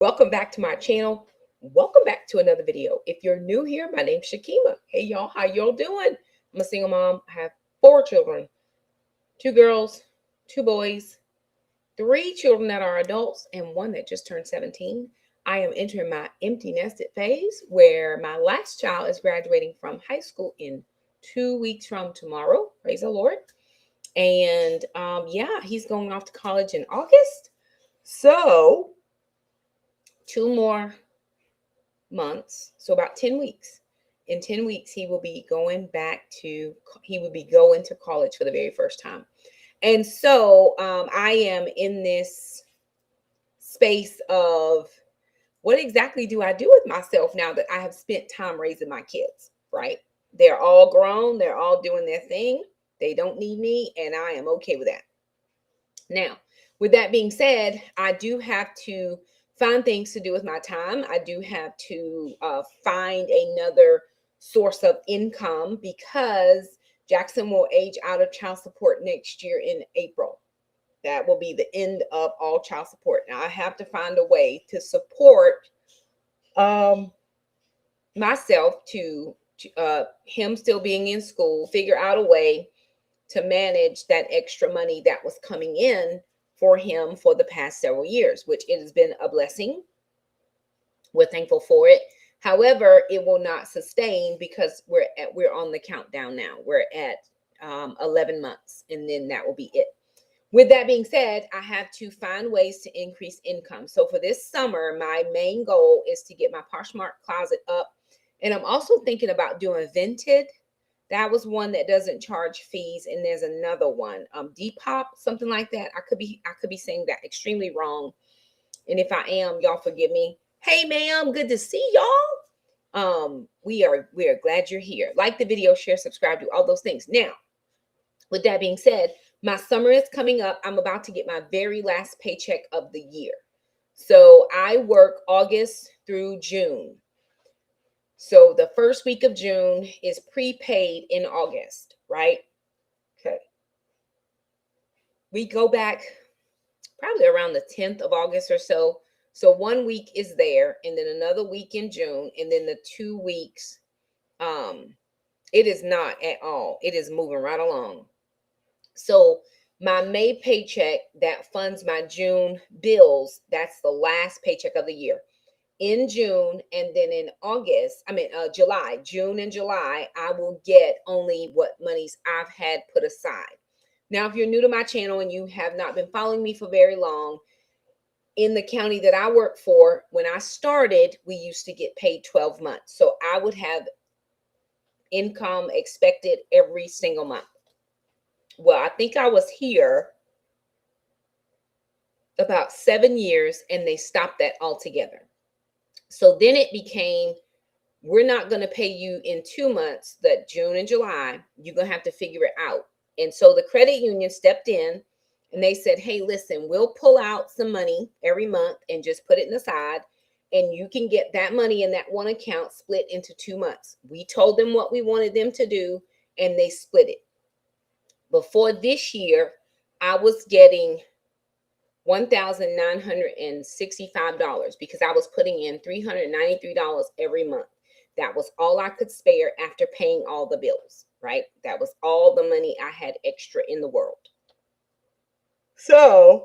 Welcome back to my channel. Welcome back to another video. If you're new here, my name's Shakima. Hey y'all, how y'all doing? I'm a single mom. I have 4 children, 2 girls, 2 boys, 3 children that are adults, and one that just turned 17. I am entering my empty nested phase where my last child is graduating from high school in 2 weeks from tomorrow. Praise the Lord. And yeah, he's going off to college in August. So 2 more months, so about 10 weeks. In 10 weeks, he will be going to college for the very first time. And so I am in this space of what exactly do I do with myself now that I have spent time raising my kids, right? They're all grown, they're all doing their thing. They don't need me, and I am okay with that. Now, with that being said, I do have to find things to do with my time. I do have to find another source of income because Jackson will age out of child support next year in April. That will be the end of all child support. Now, I have to find a way to support myself to him still being in school, figure out a way to manage that extra money that was coming in for him for the past several years, which it has been a blessing. We're thankful for it. However, it will not sustain because we're on the countdown now. We're at 11 months, and then that will be it. With that being said, I have to find ways to increase income. So for this summer, my main goal is to get my Poshmark closet up. And I'm also thinking about doing Vinted. That was one that doesn't charge fees, and there's another one, Depop, something like that. I could be saying that extremely wrong, and if I am, y'all forgive me. Hey, ma'am, good to see y'all. We are glad you're here. Like the video, share, subscribe, do all those things. Now, with that being said, my summer is coming up. I'm about to get my very last paycheck of the year. So I work August through June. So the first week of June is prepaid in August, right? Okay. We go back probably around the 10th of August or so. So 1 week is there, and then another week in June, and then the 2 weeks, it is not at all. It is moving right along. So my May paycheck that funds my June bills, that's the last paycheck of the year. In June, and then in July, June and July, I will get only what monies I've had put aside. Now, if you're new to my channel and you have not been following me for very long, in the county that I work for, when I started, we used to get paid 12 months. So I would have income expected every single month. Well, I think I was here about 7 years, and they stopped that altogether. So then it became, we're not going to pay you in 2 months, that June and July. You're going to have to figure it out. And so the credit union stepped in and they said, hey, listen, we'll pull out some money every month and just put it aside. And you can get that money in that one account split into 2 months. We told them what we wanted them to do, and they split it. Before this year, I was getting $1,965 because I was putting in $393 every month. That was all I could spare after paying all the bills, right? That was all the money I had extra in the world. So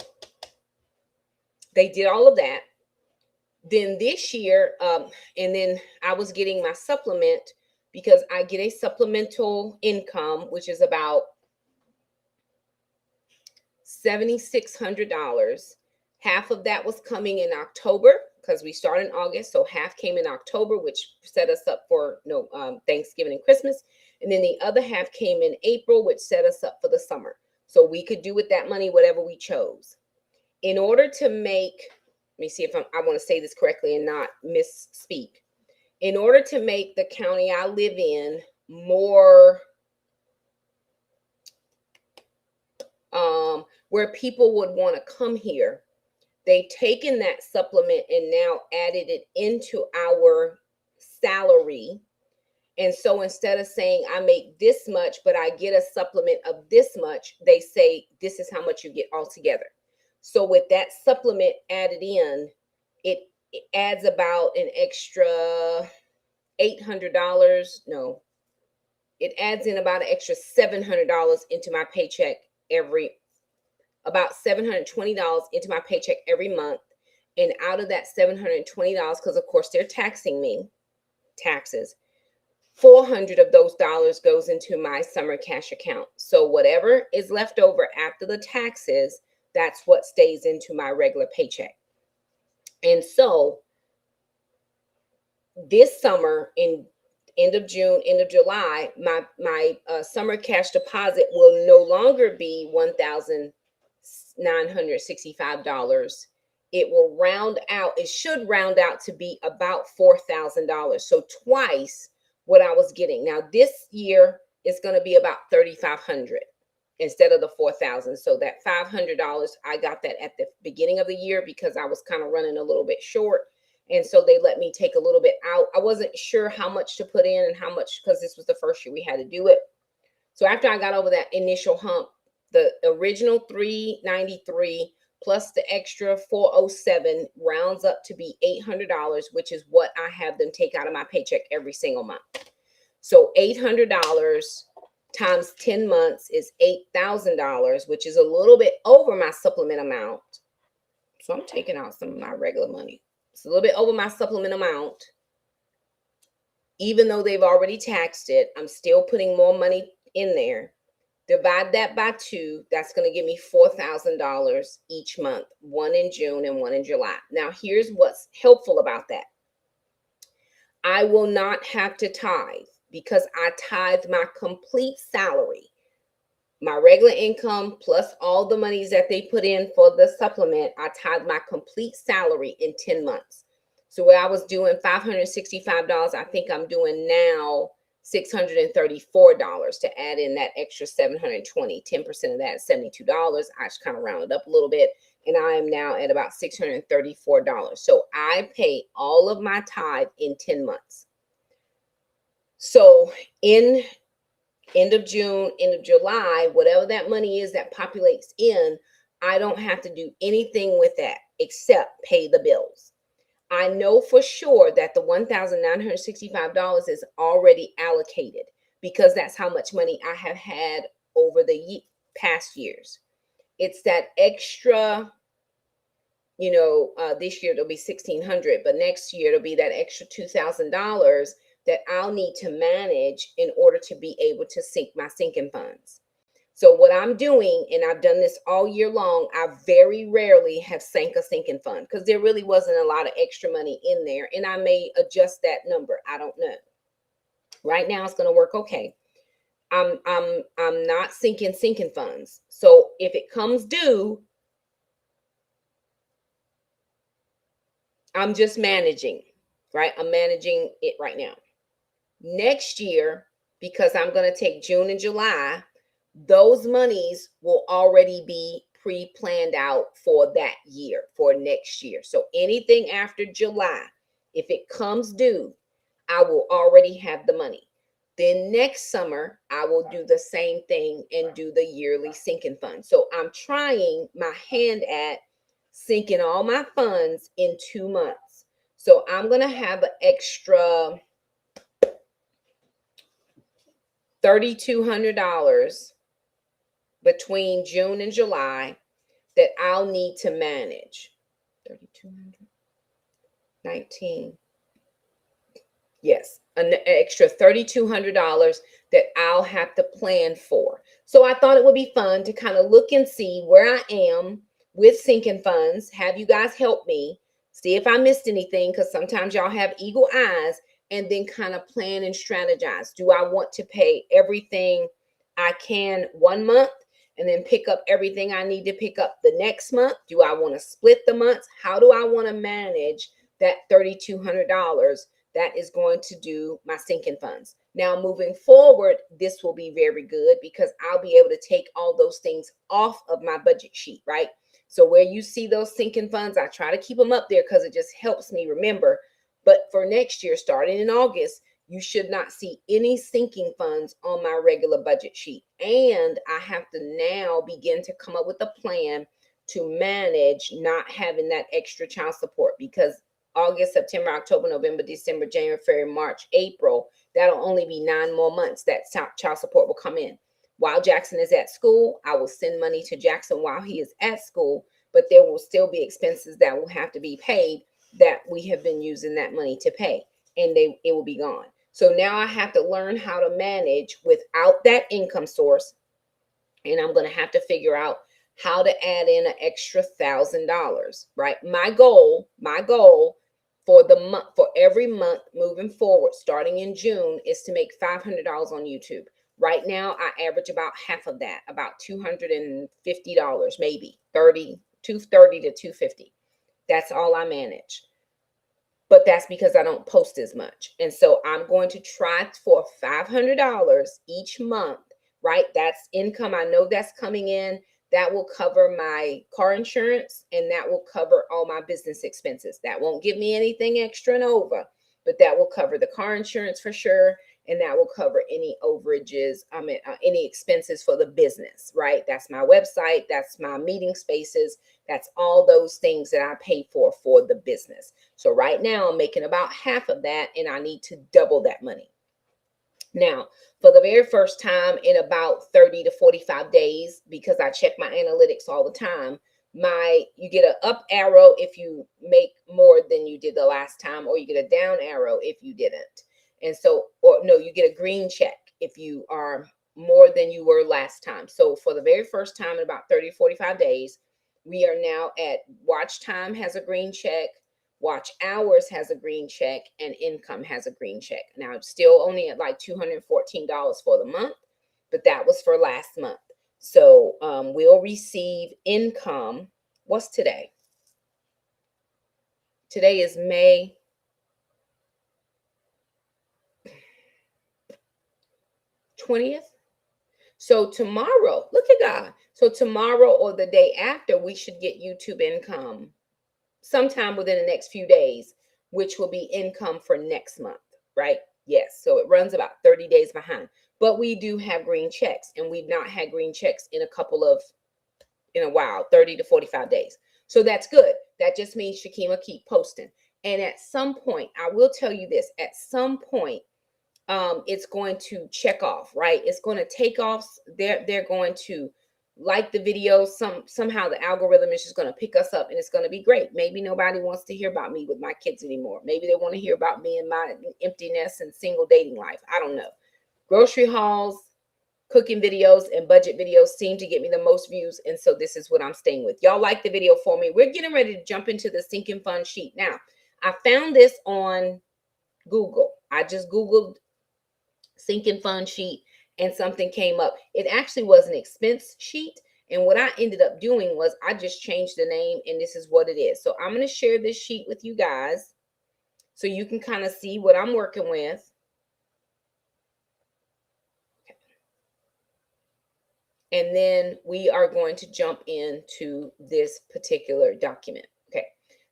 they did all of that. Then this year, and then I was getting my supplement because I get a supplemental income, which is about $7,600. Half of that was coming in October because we start in August. So half came in October, which set us up for Thanksgiving and Christmas. And then the other half came in April, which set us up for the summer. So we could do with that money whatever we chose. In order to make, let me see if I want to say this correctly and not misspeak. In order to make the county I live in more where people would want to come here, they've taken that supplement and now added it into our salary. And so instead of saying I make this much, but I get a supplement of this much, they say this is how much you get altogether. So with that supplement added in, it it adds about an extra $800. No, it adds in about an extra $700 into my paycheck every, about $720 into my paycheck every month. And out of that $720, because of course they're taxing me, taxes, 400 of those dollars goes into my summer cash account. So whatever is left over after the taxes, that's what stays into my regular paycheck. And so this summer, in end of June, end of July, my summer cash deposit will no longer be $1,965. It will round out, it should round out to be about $4,000. So twice what I was getting. Now this year is going to be about 3,500 instead of the 4,000. So that $500, I got that at the beginning of the year because I was kind of running a little bit short. And so they let me take a little bit out. I wasn't sure how much to put in and how much, because this was the first year we had to do it. So after I got over that initial hump, the original 393 plus the extra 407 rounds up to be $800, which is what I have them take out of my paycheck every single month. So $800 times 10 months is $8,000, which is a little bit over my supplement amount. So I'm taking out some of my regular money. It's a little bit over my supplement amount. Even though they've already taxed it, I'm still putting more money in there. Divide that by 2. That's going to give me $4,000 each month, one in June and one in July. Now, here's what's helpful about that. I will not have to tithe because I tithe my complete salary, my regular income plus all the monies that they put in for the supplement. I tithe my complete salary in 10 months. So what I was doing $565, I think I'm doing now $634 to add in that extra 720. 10% of that is $72. I just kind of rounded up a little bit, and I am now at about $634. So I pay all of my tithe in 10 months. So in end of June, end of July, whatever that money is that populates in, I don't have to do anything with that except pay the bills. I know for sure that the $1,965 is already allocated because that's how much money I have had over the past years. It's that extra, this year it'll be $1,600, but next year it'll be that extra $2,000 that I'll need to manage in order to be able to sink my sinking funds. So what I'm doing, and I've done this all year long, I very rarely have sank a sinking fund because there really wasn't a lot of extra money in there, and I may adjust that number. I don't know. Right now, it's going to work okay. I'm not sinking funds. So if it comes due, I'm just managing, right? I'm managing it right now. Next year, because I'm going to take June and July, those monies will already be pre-planned out for that year, for next year. So anything after July, if it comes due, I will already have the money. Then next summer, I will do the same thing and do the yearly sinking fund. So I'm trying my hand at sinking all my funds in 2 months. So I'm going to have an extra $3,200 between June and July that I'll need to manage. 3,200, 19. Yes, an extra $3,200 that I'll have to plan for. So I thought it would be fun to kind of look and see where I am with sinking funds. Have you guys help me see if I missed anything, because sometimes y'all have eagle eyes, and then kind of plan and strategize. Do I want to pay everything I can one month and then pick up everything I need to pick up the next month? Do I want to split the months? How do I want to manage that $3,200 that is going to do my sinking funds? Now, moving forward, this will be very good because I'll be able to take all those things off of my budget sheet, right? So where you see those sinking funds, I try to keep them up there because it just helps me remember. But for next year, starting in August, you should not see any sinking funds on my regular budget sheet. And I have to now begin to come up with a plan to manage not having that extra child support, because August, September, October, November, December, January, February, March, April. That'll only be 9 more months that child support will come in. While Jackson is at school, I will send money to Jackson while he is at school, but there will still be expenses that will have to be paid that we have been using that money to pay, and it will be gone. So now I have to learn how to manage without that income source, and I'm going to have to figure out how to add in an extra $1,000, right? My goal for the month, for every month moving forward, starting in June, is to make $500 on YouTube. Right now, I average about half of that, about $250, maybe 230 to 250. That's all I manage. But that's because I don't post as much. And so I'm going to try for $500 each month, right? That's income. I know that's coming in. That will cover my car insurance, and that will cover all my business expenses. That won't give me anything extra and over, but that will cover the car insurance for sure. And that will cover any overages, any expenses for the business, right? That's my website. That's my meeting spaces. That's all those things that I pay for the business. So right now I'm making about half of that, and I need to double that money. Now, for the very first time in about 30 to 45 days, because I check my analytics all the time, you get an up arrow if you make more than you did the last time, or you get a down arrow if you didn't. And so, or no, you get a green check if you are more than you were last time. So for the very first time in about 30 to 45 days, we are now at watch time has a green check, watch hours has a green check, and income has a green check. Now it's still only at like $214 for the month, but that was for last month. So we'll receive income. What's today? Today is May 20th. So tomorrow, look at God. So tomorrow or the day after, we should get YouTube income sometime within the next few days, which will be income for next month, right? Yes. So it runs about 30 days behind. But we do have green checks, and we've not had green checks in a while, 30 to 45 days. So that's good. That just means Shakima keep posting. And at some point, I will tell you this, at some point, it's going to check off, right? It's going to take off. They're going to like the videos. Somehow the algorithm is just going to pick us up, and it's going to be great. Maybe nobody wants to hear about me with my kids anymore. Maybe they want to hear about me and my emptiness and single dating life. I don't know. Grocery hauls, cooking videos, and budget videos seem to get me the most views, and so this is what I'm staying with. Y'all like the video for me. We're getting ready to jump into the sinking fund sheet. Now, I found this on Google. I just Googled sinking fund sheet, and something came up. It actually was an expense sheet, and what I ended up doing was I just changed the name, and this is what it is. So I'm going to share this sheet with you guys so you can kind of see what I'm working with. And then we are going to jump into this particular document. Okay,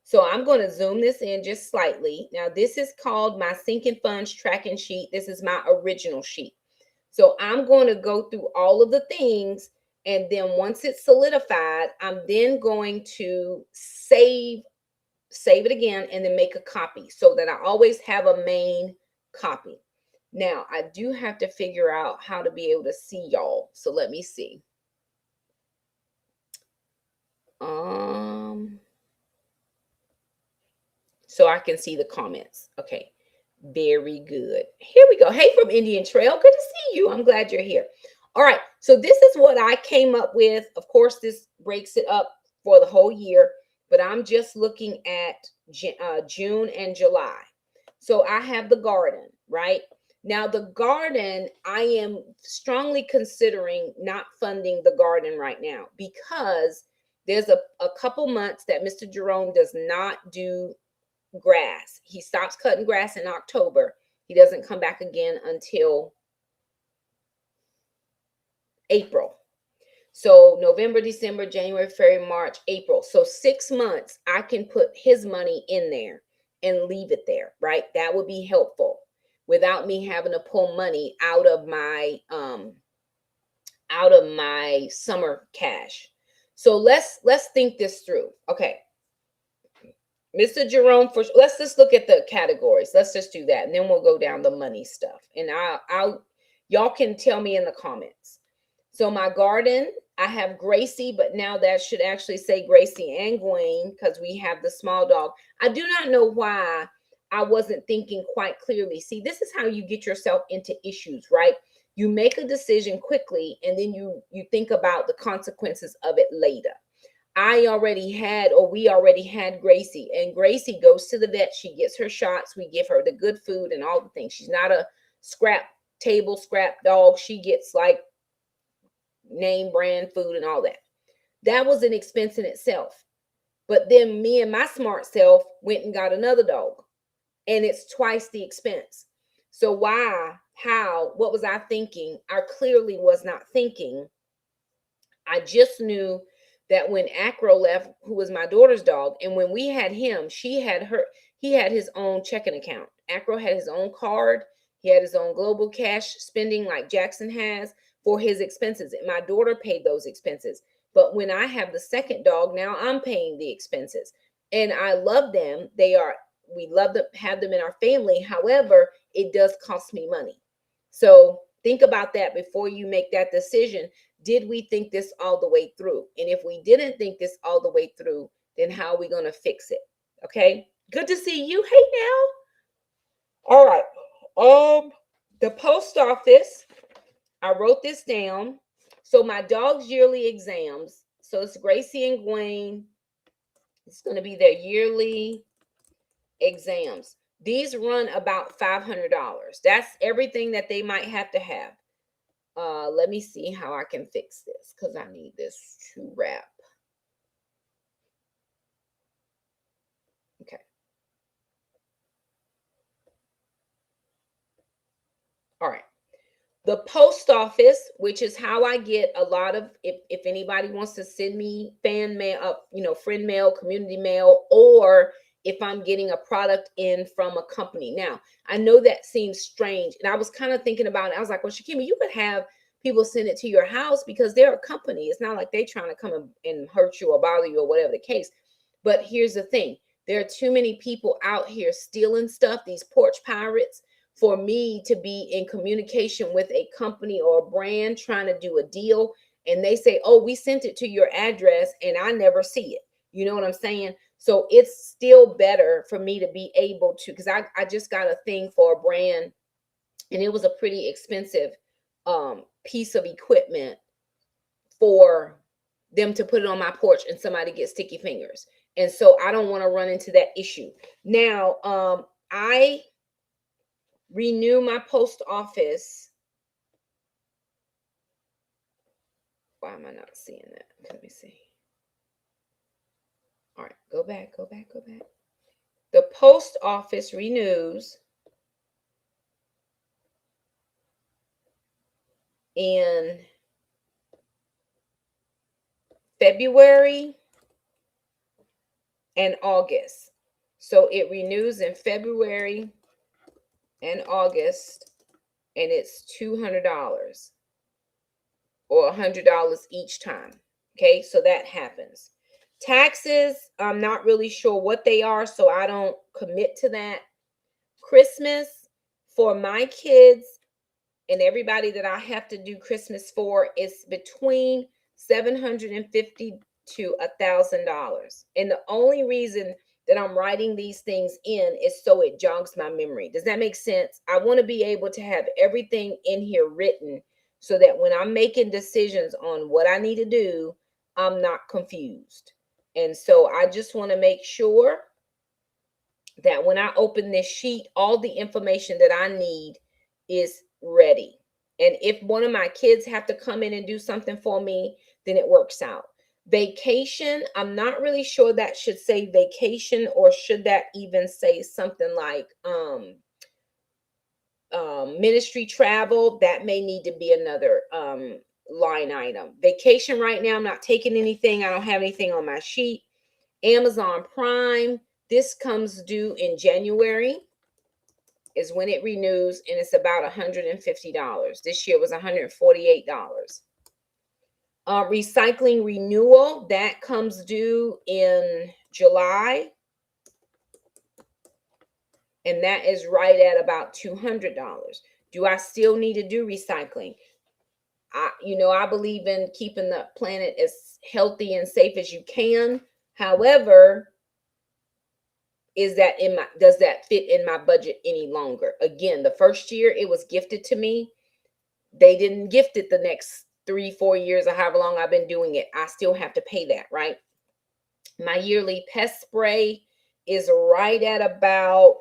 so I'm going to zoom this in just slightly. Now, this is called my sinking funds tracking sheet. This is my original sheet. So I'm going to go through all of the things, and then once it's solidified, I'm then going to save it again, and then make a copy so that I always have a main copy. Now, I do have to figure out how to be able to see y'all. So let me see. So I can see the comments. Okay. Very good. Here we go. Hey, from Indian Trail. Good to see you. I'm glad you're here. All right. So this is what I came up with. Of course, this breaks it up for the whole year, but I'm just looking at June and July. So I have the garden, right? Now, the garden, I am strongly considering not funding the garden right now, because there's a couple months that Mr. Jerome does not do grass. He stops cutting grass in October. He doesn't come back again until April. So November, December, January, February, March, April. So 6 months I can put his money in there and leave it there, right? That would be helpful without me having to pull money out of my summer cash. So let's think this through. Okay. Mr. Jerome, for let's just look at the categories. Let's just do that, and then we'll go down the money stuff. And I'll y'all can tell me in the comments. So my garden, I have Gracie, but now that should actually say Gracie and Gwen because we have the small dog. I do not know why I wasn't thinking quite clearly. See, this is how you get yourself into issues, right? You make a decision quickly, and then you think about the consequences of it later. I already had, or we already had Gracie, and Gracie goes to the vet. She gets her shots. We give her the good food and all the things. She's not a scrap dog. She gets like name brand food and all that. That was an expense in itself. But then me and my smart self went and got another dog, and it's twice the expense. So why, how, what was I thinking? I clearly was not thinking. I just knew that when Acro left, who was my daughter's dog, and when we had him, he had his own checking account. Acro had his own card. He had his own global cash spending like Jackson has for his expenses. And my daughter paid those expenses. But when I have the second dog, now I'm paying the expenses. And I love them. We love to have them in our family. However, it does cost me money. So think about that before you make that decision. Did we think this all the way through? And if we didn't think this all the way through, then how are we going to fix it? Okay. Good to see you. Hey now. All right. The post office, I wrote this down. So my dog's yearly exams. So it's Gracie and Gwen. It's going to be their yearly exams. These run about $500. That's everything that they might have to have. Let me see how I can fix this because I need this to wrap. Okay. All right. The post office, which is how I get a lot of, if anybody wants to send me fan mail, friend mail, community mail, or if I'm getting a product in from a company. Now, I know that seems strange, and I was kind of thinking about it. I was like, well, Shakima, you could have people send it to your house because they're a company. It's not like they're trying to come and hurt you or bother you or whatever the case. But here's the thing. There are too many people out here stealing stuff, these porch pirates, for me to be in communication with a company or a brand trying to do a deal. And they say, oh, we sent it to your address and I never see it. You know what I'm saying? So it's still better for me to be able to, because I just got a thing for a brand and it was a pretty expensive piece of equipment for them to put it on my porch and somebody get sticky fingers. And so I don't want to run into that issue. Now, I renew my post office. Why am I not seeing that? Let me see. All right, go back. The post office renews in February and August. So it renews in February and August, and it's $200 or $100 each time. Okay, so that happens. Taxes, I'm not really sure what they are, so I don't commit to that. Christmas for my kids and everybody that I have to do Christmas for is between $750 to $1,000. And the only reason that I'm writing these things in is so it jogs my memory. Does that make sense? I want to be able to have everything in here written so that when I'm making decisions on what I need to do, I'm not confused. And so I just want to make sure that when I open this sheet, all the information that I need is ready. And if one of my kids have to come in and do something for me, then it works out. Vacation, I'm not really sure that should say vacation, or should that even say something like ministry travel. That may need to be another line item. Vacation right now, I'm not taking anything. I don't have anything on my sheet. Amazon Prime, this comes due in January is when it renews, and it's about $150. This year was $148. Recycling renewal, that comes due in July. and that is right at about $200. Do I still need to do recycling? I believe in keeping the planet as healthy and safe as you can. However, does that fit in my budget any longer? Again, the first year it was gifted to me. They didn't gift it the next 3-4 years or however long I've been doing it. I still have to pay that, right? My yearly pest spray is right at about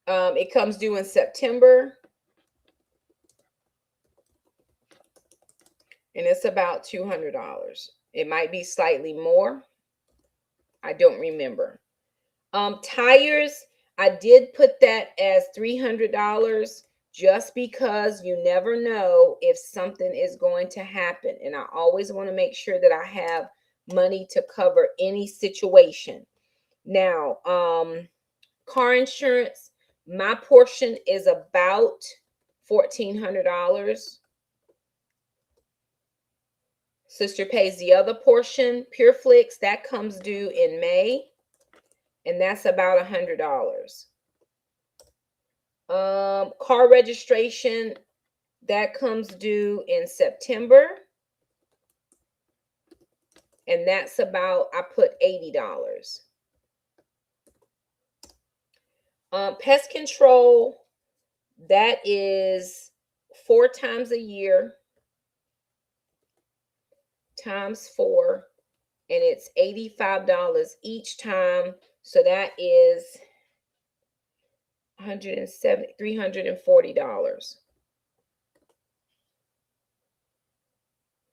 it comes due in September, and it's about $200. It might be slightly more. I don't remember. Tires, I did put that as $300 just because you never know if something is going to happen. And I always want to make sure that I have money to cover any situation. Now, car insurance, my portion is about $1,400. Sister pays the other portion. PureFlix, that comes due in May, and that's about $100. Car registration, that comes due in September, and that's about, I put $80. Pest control, that is 4 times a year times 4, and it's $85 each time. So that is $340.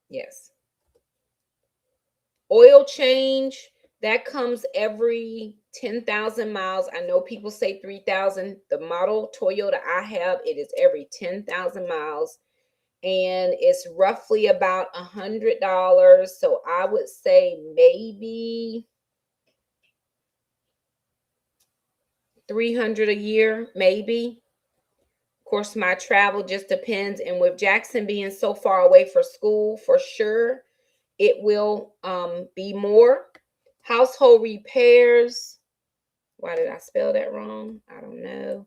Yes. Oil change, that comes every 10,000 miles. I know people say 3,000. The model Toyota I have, it is every 10,000 miles, and it's roughly about $100. So I would say maybe 300 a year, maybe. Of course, my travel just depends, and with Jackson being so far away for school, for sure it will be more. Household repairs. Why did I spell that wrong? I don't know.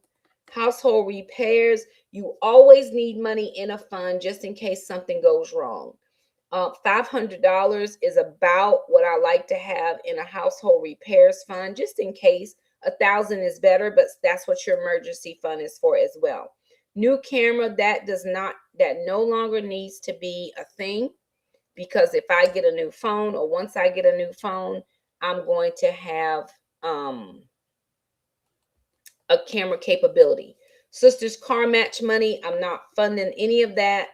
Household repairs. You always need money in a fund just in case something goes wrong. $500 is about what I like to have in a household repairs fund, just in case. 1,000 is better, but that's what your emergency fund is for as well. New camera, that no longer needs to be a thing, because if I get a new phone, or once I get a new phone, I'm going to have a camera capability. Sister's car match money, I'm not funding any of that.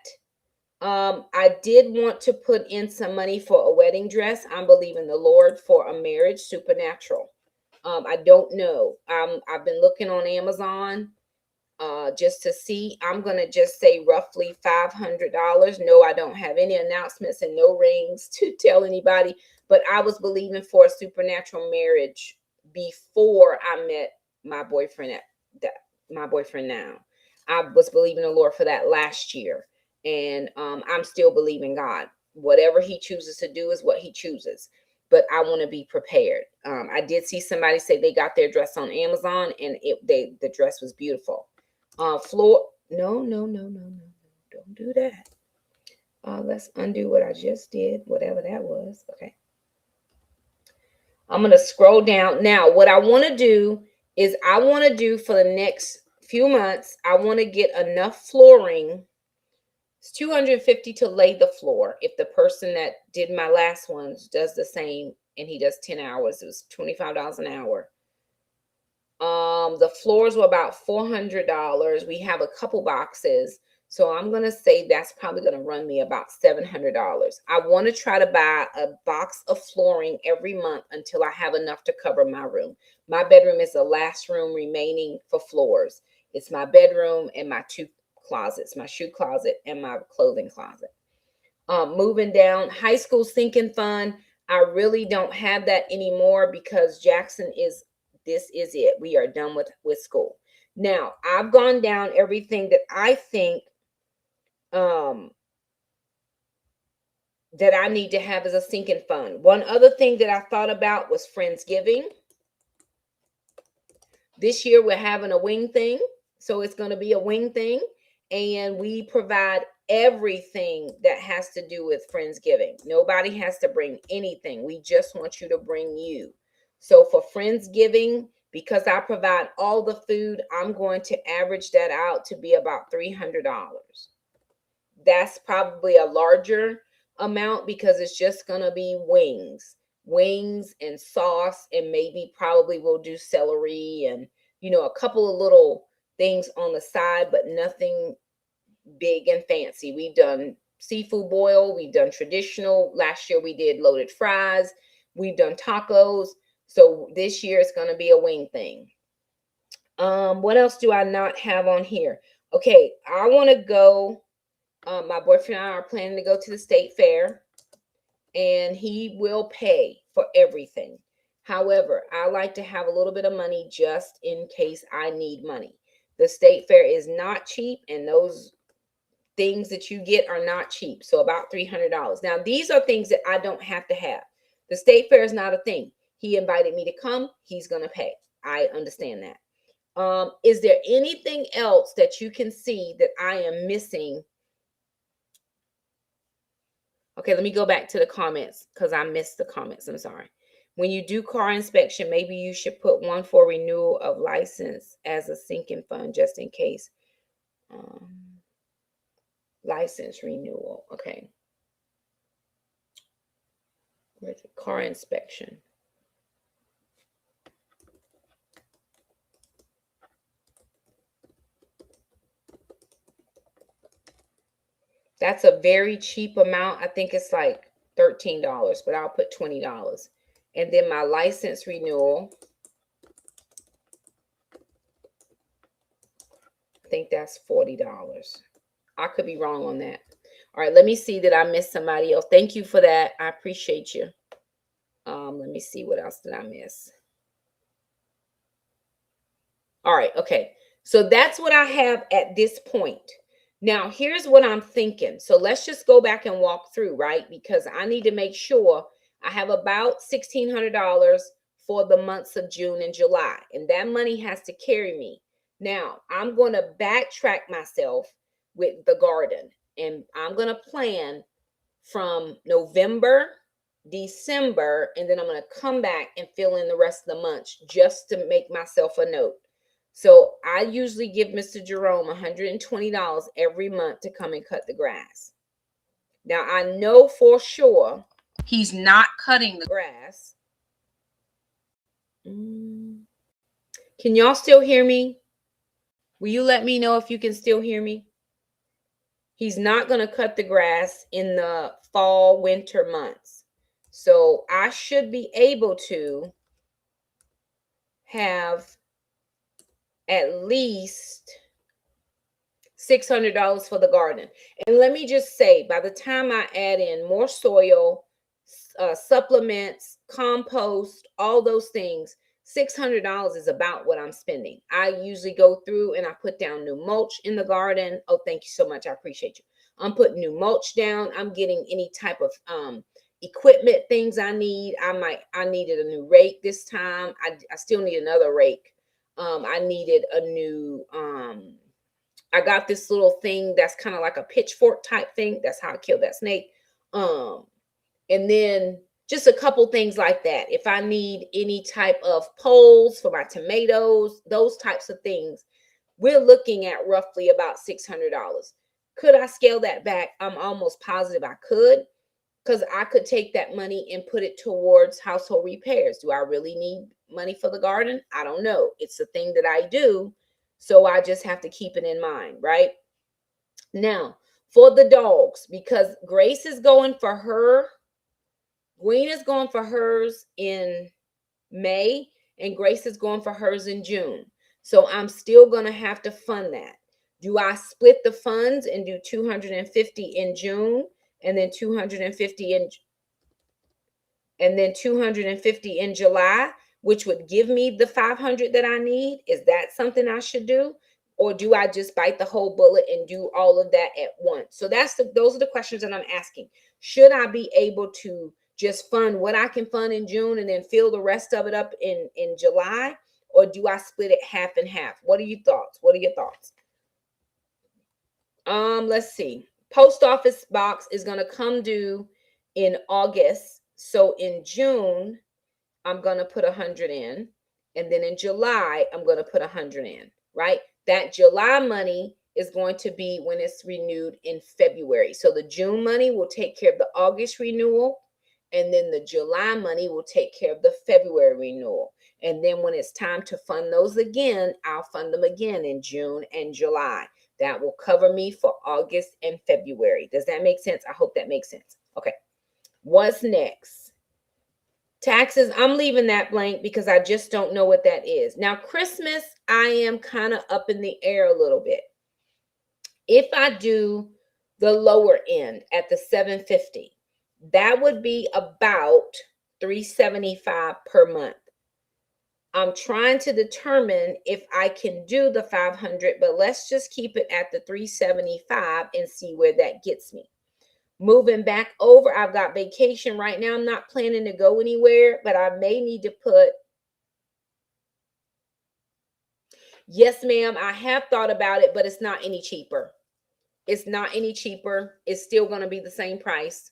I did want to put in some money for a wedding dress. I'm believing the Lord for a marriage supernatural. I don't know. I've been looking on Amazon just to see. I'm going to just say roughly $500. No, I don't have any announcements and no rings to tell anybody, but I was believing for a supernatural marriage before I met my boyfriend now. I was believing the Lord for that last year, and I'm still believing God. Whatever he chooses to do is what he chooses, but I want to be prepared. I did see somebody say they got their dress on Amazon, and the dress was beautiful. Floor, no, don't do that. Let's undo what I just did, whatever that was. Okay. I'm going to scroll down. Now, what I want to do is for the next few months, I want to get enough flooring. It's $250 to lay the floor. If the person that did my last ones does the same and he does 10 hours, it was $25 an hour. The floors were about $400. We have a couple boxes, so I'm going to say that's probably going to run me about $700. I want to try to buy a box of flooring every month until I have enough to cover my room. My bedroom is the last room remaining for floors. It's my bedroom and my 2 closets, my shoe closet and my clothing closet. Moving down, high school sinking fund. I really don't have that anymore because this is it. We are done with school. Now, I've gone down everything that I think that I need to have as a sinking fund. One other thing that I thought about was Friendsgiving. This year we're having a wing thing. So it's going to be a wing thing. And we provide everything that has to do with Friendsgiving. Nobody has to bring anything. We just want you to bring you. So for Friendsgiving, because I provide all the food, I'm going to average that out to be about $300. That's probably a larger amount because it's just going to be wings and sauce, and maybe probably we'll do celery and, a couple of little things on the side, but nothing big and fancy. We've done seafood boil, we've done traditional. Last year we did loaded fries, we've done tacos. So this year it's going to be a wing thing. What else do I not have on here? Okay, I want to go. My boyfriend and I are planning to go to the state fair, and he will pay for everything. However, I like to have a little bit of money just in case I need money. The state fair is not cheap, and those things that you get are not cheap. So about $300. Now, these are things that I don't have to have. The state fair is not a thing. He invited me to come. He's going to pay. I understand that. Is there anything else that you can see that I am missing? Okay, let me go back to the comments because I missed the comments. I'm sorry. When you do car inspection, maybe you should put one for renewal of license as a sinking fund just in case. License renewal. Okay. Where's the car inspection? That's a very cheap amount. I think it's like $13, but I'll put $20. And then my license renewal, I think that's $40. I could be wrong on that. All right, let me see that I missed somebody else. Thank you for that. I appreciate you. Let me see what else did I miss. All right, okay. So that's what I have at this point. Now, here's what I'm thinking. So let's just go back and walk through, right? Because I need to make sure I have about $1,600 for the months of June and July, and that money has to carry me. Now, I'm going to backtrack myself with the garden, and I'm going to plan from November, December, and then I'm going to come back and fill in the rest of the months just to make myself a note. So I usually give Mr. Jerome $120 every month to come and cut the grass. Now I know for sure he's not cutting the grass. Can y'all still hear me? Will you let me know if you can still hear me? He's not going to cut the grass in the fall, winter months. So I should be able to have at least $600 for the garden. And let me just say, by the time I add in more soil, supplements, compost, all those things, $600 is about what I'm spending. I usually go through and I put down new mulch in the garden. Oh, thank you so much. I appreciate you. I'm putting new mulch down. I'm getting any type of equipment things I need. I needed a new rake this time. I still need another rake. I needed a new I got this little thing that's kind of like a pitchfork type thing. That's how I killed that snake. And then just a couple things like that. If I need any type of poles for my tomatoes, those types of things, we're looking at roughly about $600. Could I scale that back? I'm almost positive I could, because I could take that money and put it towards household repairs. Do I really need money for the garden? I don't know. It's a thing that I do. So I just have to keep it in mind, right? Now, for the dogs, because Grace is going for her, Gwen is going for hers in May, and Grace is going for hers in June. So I'm still going to have to fund that. Do I split the funds and do 250 in June and then 250 in July, which would give me the 500 that I need? Is that something I should do? Or do I just bite the whole bullet and do all of that at once? So those are the questions that I'm asking. Should I be able to just fund what I can fund in June and then fill the rest of it up in July? or do I split it half and half? What are your thoughts? What are your thoughts? Let's see. Post office box is going to come due in August. So in June, I'm going to put 100 in. And then in July, I'm going to put 100 in, right? That July money is going to be when it's renewed in February. So the June money will take care of the August renewal. And then the July money will take care of the February renewal. And then when it's time to fund those again, I'll fund them again in June and July. That will cover me for August and February. Does that make sense? I hope that makes sense. Okay. What's next? Taxes, I'm leaving that blank because I just don't know what that is. Now, Christmas, I am kind of up in the air a little bit. If I do the lower end at the 750, that would be about $375 per month. I'm trying to determine if I can do the 500, but let's just keep it at the 375 and see where that gets me. Moving back over, I've got vacation right now. I'm not planning to go anywhere, but I may need to put, yes, ma'am, I have thought about it, but it's not any cheaper. It's not any cheaper. It's still going to be the same price.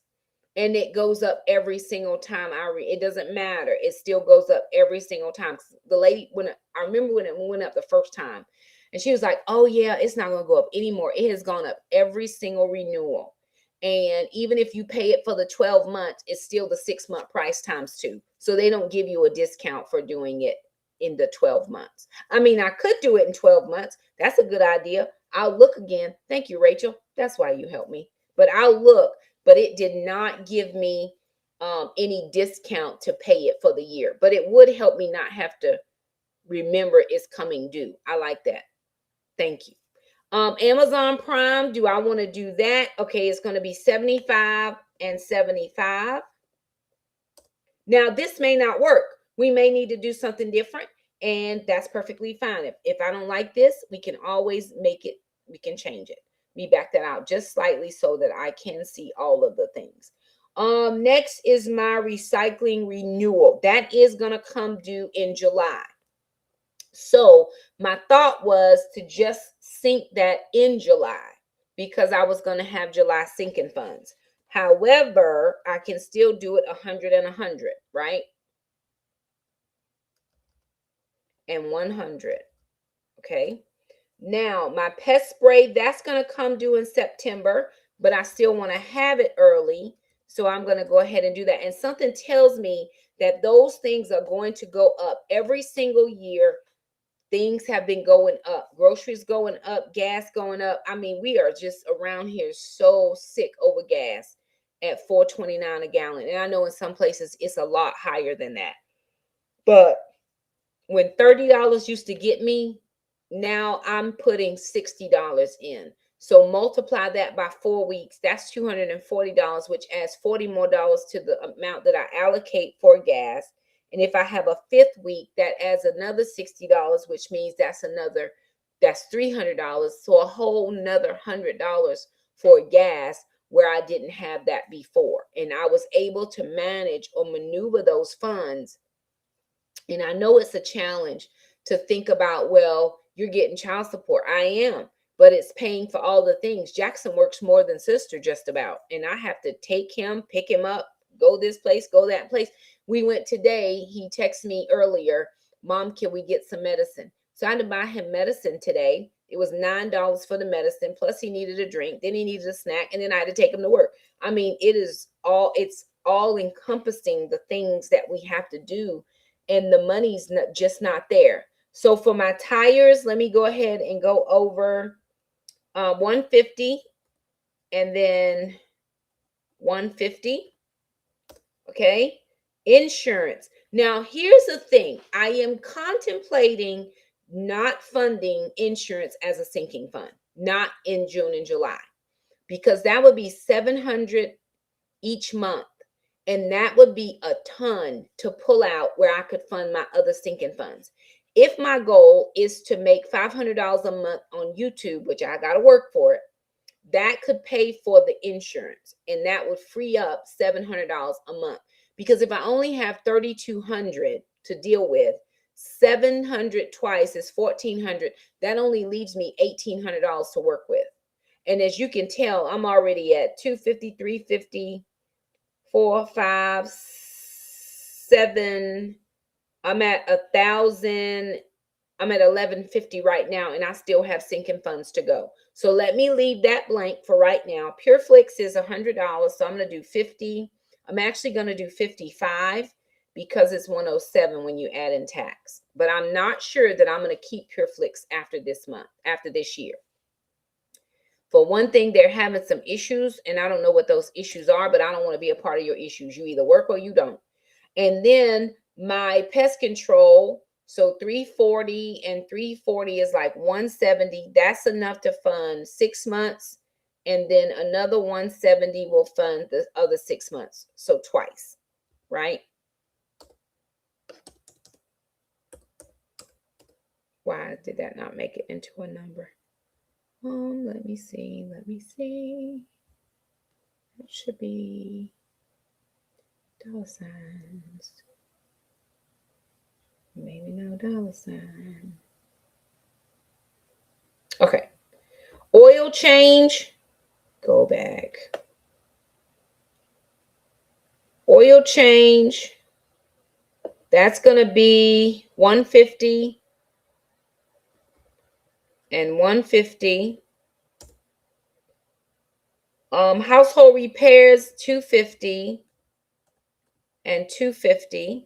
And it goes up every single time it doesn't matter. It still goes up every single time. The lady, I remember when it went up the first time, and she was like, oh yeah, it's not going to go up anymore. It has gone up every single renewal. And even if you pay it for the 12 months, it's still the 6-month price times 2. So they don't give you a discount for doing it in the 12 months. I mean, I could do it in 12 months. That's a good idea. I'll look again. Thank you, Rachel. That's why you helped me. But I'll look. But it did not give me any discount to pay it for the year. But it would help me not have to remember it's coming due. I like that. Thank you. Amazon Prime, do I want to do that? Okay, it's going to be 75 and 75. Now, this may not work. We may need to do something different, and that's perfectly fine. If I don't like this, we can always make it, we can change it. We back that out just slightly so that I can see all of the things. Next is my recycling renewal. That is going to come due in July. So my thought was to just sink that in July because I was going to have July sinking funds. However, I can still do it 100 and 100, right? And 100. Okay. Now, my pest spray, that's going to come due in September, but I still want to have it early. So I'm going to go ahead and do that. And something tells me that those things are going to go up every single year. Things have been going up, groceries going up, gas going up. I mean, we are just around here so sick over gas at $4.29 a gallon. And I know in some places it's a lot higher than that. But when $30 used to get me, now I'm putting $60 in. So multiply that by 4 weeks. That's $240, which adds $40 more to the amount that I allocate for gas. And if I have a 5th week, that adds another $60, which means that's $300. So a whole another $100 for gas where I didn't have that before. And I was able to manage or maneuver those funds. And I know it's a challenge to think about, well, you're getting child support. I am, but it's paying for all the things. Jackson works more than sister just about. And I have to take him, pick him up, go this place, go that place. We went today. He texted me earlier, Mom, can we get some medicine? So I had to buy him medicine today. It was $9 for the medicine. Plus he needed a drink. Then he needed a snack. And then I had to take him to work. I mean, it's all encompassing the things that we have to do. And the money's just not there. So for my tires, let me go ahead and go over 150 and then 150. Okay. Insurance. Now, here's the thing. I am contemplating not funding insurance as a sinking fund, not in June and July, because that would be $700 each month. And that would be a ton to pull out where I could fund my other sinking funds. If my goal is to make $500 a month on YouTube, which I got to work for it, that could pay for the insurance. And that would free up $700 a month. Because if I only have $3,200 to deal with, 700 twice is 1400. That only leaves me $1800 to work with. And as you can tell, I'm already at 250, 350, 4, 5, 7. I'm at 1,000. I'm at 1150 right now, and I still have sinking funds to go. So let me leave that blank for right now. PureFlix is $100, so I'm going to do 50. I'm actually going to do 55 because it's 107 when you add in tax. But I'm not sure that I'm going to keep PureFlix after this month, after this year. For one thing, they're having some issues, and I don't know what those issues are, but I don't want to be a part of your issues. You either work or you don't. And then my pest control, so 340 and 340 is like 170. That's enough to fund 6 months. And then another 170 will fund the other 6 months. So twice, right? Why did that not make it into a number? Let me see. It should be dollar signs. Maybe no dollar sign. Okay. Oil change. Go back. Oil change. That's going to be 150 and 150. Household repairs, 250 and 250.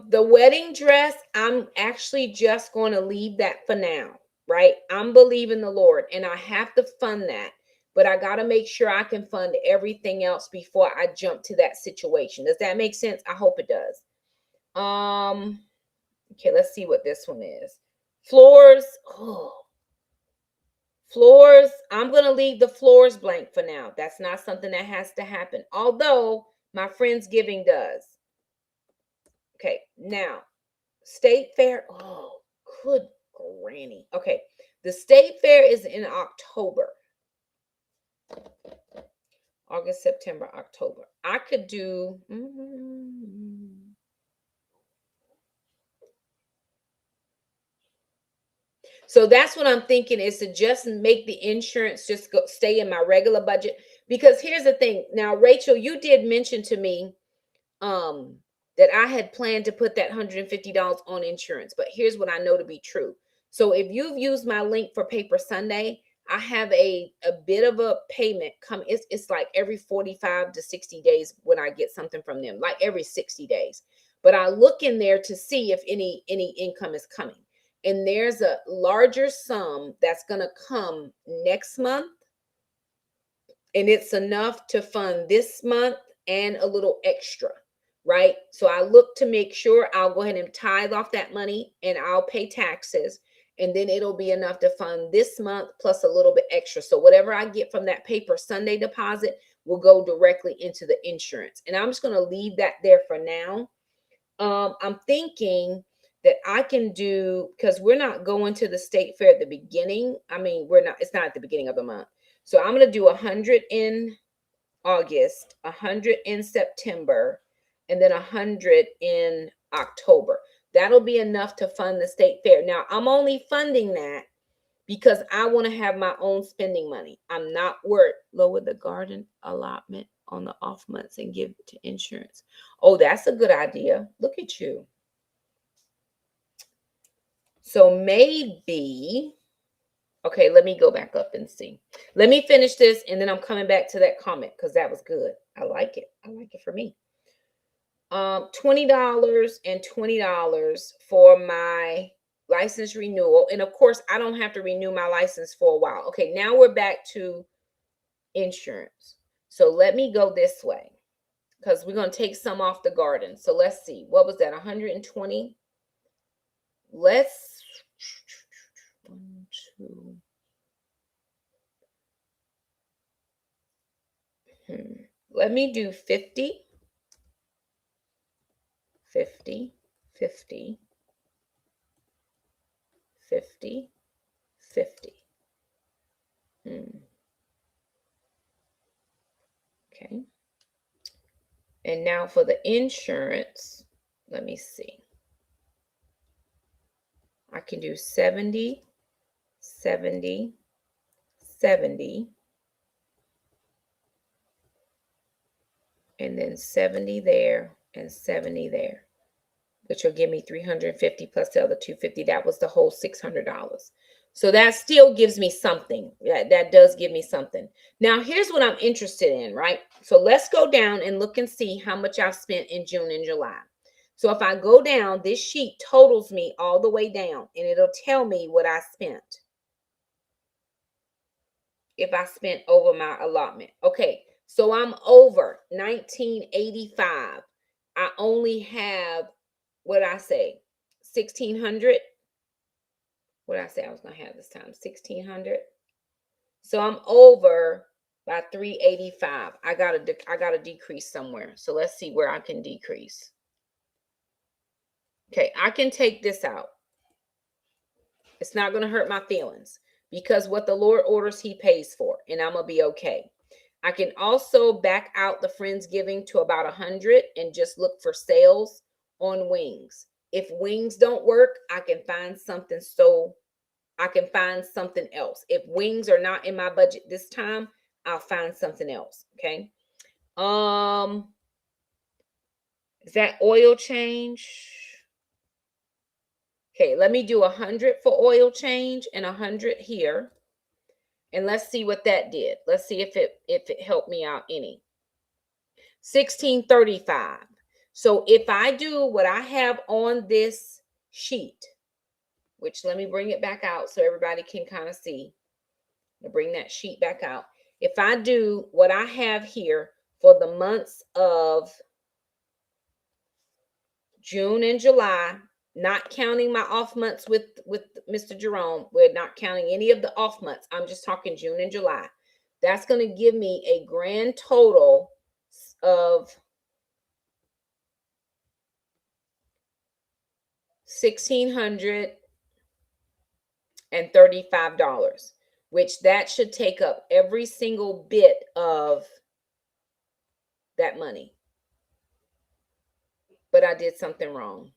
The wedding dress, I'm actually just going to leave that for now, right? I'm believing the Lord, and I have to fund that, but I got to make sure I can fund everything else before I jump to that situation. Does that make sense? I hope it does. Okay, let's see what this one is. Floors. Floors, I'm going to leave the floors blank for now. That's not something that has to happen. Although my Friendsgiving does. Okay, now, state fair. Oh, good granny. Okay, the state fair is in October. August, September, October. I could do... So that's what I'm thinking, is to just make the insurance just go stay in my regular budget. Because here's the thing. Now, Rachel, you did mention to me that I had planned to put that $150 on insurance, but here's what I know to be true. So if you've used my link for Paper Sunday, I have a bit of a payment come. It's like every 45 to 60 days when I get something from them, like every 60 days. But I look in there to see if any income is coming. And there's a larger sum that's going to come next month. And it's enough to fund this month and a little extra, right? So I look to make sure I'll go ahead and tithe off that money and I'll pay taxes. And then it'll be enough to fund this month plus a little bit extra. So whatever I get from that Paper Sunday deposit will go directly into the insurance. And I'm just going to leave that there for now. I'm thinking that I can do, because we're not going to the state fair at the beginning. I mean, it's not at the beginning of the month. So I'm going to do 100 in August, 100 in September, and then 100 in October. That'll be enough to fund the state fair. Now, I'm only funding that because I want to have my own spending money. I'm not worried. Lower the garden allotment on the off months and give it to insurance. Oh, that's a good idea. Look at you. So maybe, okay, let me go back up and see. Let me finish this, and then I'm coming back to that comment because that was good. I like it. I like it for me. $20 and $20 for my license renewal. And of course, I don't have to renew my license for a while. Okay, now we're back to insurance. So let me go this way because we're going to take some off the garden. So let's see. What was that? 120. Let's 1, 2. Let me do 50, 50, 50, 50, 50. Okay. And now for the insurance, let me see. I can do 70, 70, 70, and then 70 there and 70 there, which will give me 350 plus the other 250. That was the whole $600. So that still gives me something. That does give me something. Now, here's what I'm interested in, right? So let's go down and look and see how much I've spent in June and July. So if I go down, this sheet totals me all the way down, and it'll tell me what I spent if I spent over my allotment. Okay, so I'm over 1985. I only have, what did I say, 1600. What did I say I was gonna have this time? 1600. So I'm over by 385. I gotta decrease somewhere. So let's see where I can decrease. Okay, I can take this out. It's not gonna hurt my feelings because what the Lord orders, He pays for, and I'm gonna be okay. I can also back out the Friendsgiving to about 100 and just look for sales on wings. If wings don't work, I can find something else. If wings are not in my budget this time, I'll find something else. Okay. Is that oil change? Okay, let me do 100 for oil change and 100 here. And let's see what that did. Let's see if it helped me out any. 1635. So if I do what I have on this sheet, which let me bring it back out so everybody can kind of see. To bring that sheet back out. If I do what I have here for the months of June and July, not counting my off months with Mr. Jerome, we're not counting any of the off months. I'm just talking June and July. That's going to give me a grand total of $1,635, which that should take up every single bit of that money. But I did something wrong.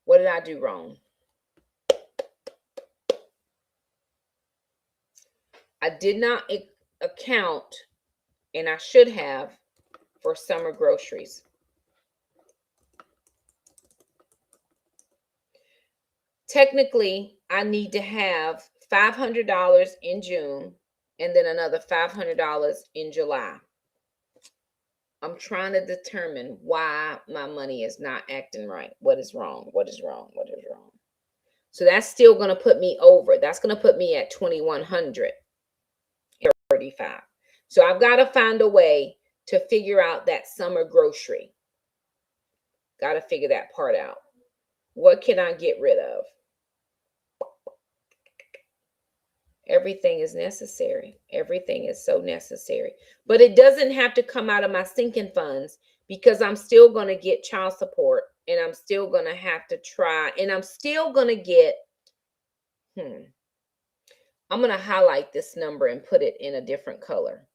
What did I do wrong? I did not account, and I should have, for summer groceries. Technically, I need to have $500 in June and then another $500 in July. I'm trying to determine why my money is not acting right. What is wrong? What is wrong? What is wrong? So that's still going to put me over. That's going to put me at 2,135. So I've got to find a way to figure out that summer grocery. Got to figure that part out. What can I get rid of? Everything is necessary. Everything is so necessary. But it doesn't have to come out of my sinking funds because I'm still going to get child support and I'm still going to have to try and I'm still going to get, I'm going to highlight this number and put it in a different color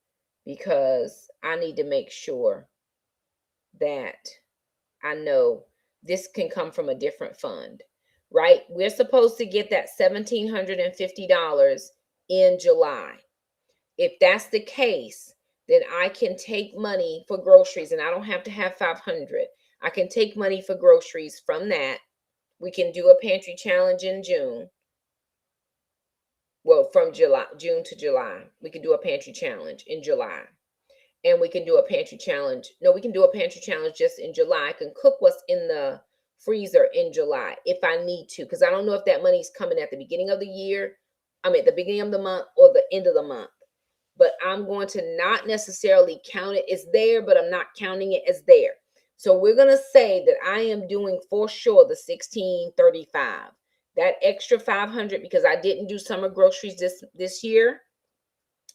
because I need to make sure that I know this can come from a different fund, right? We're supposed to get that $1,750 in July. If that's the case, then I can take money for groceries and I don't have to have 500. I can take money for groceries from that. We can do a pantry challenge in June. Well, from June to July, we can do a pantry challenge in July. And we can do a pantry challenge. No, we can do a pantry challenge just in July. I can cook what's in the freezer in July if I need to, because I don't know if that money's coming at the beginning of the year. I mean, at the beginning of the month or the end of the month. But I'm going to not necessarily count it as there, but I'm not counting it as there. So we're going to say that I am doing for sure the 1635. That extra 500 because I didn't do summer groceries this year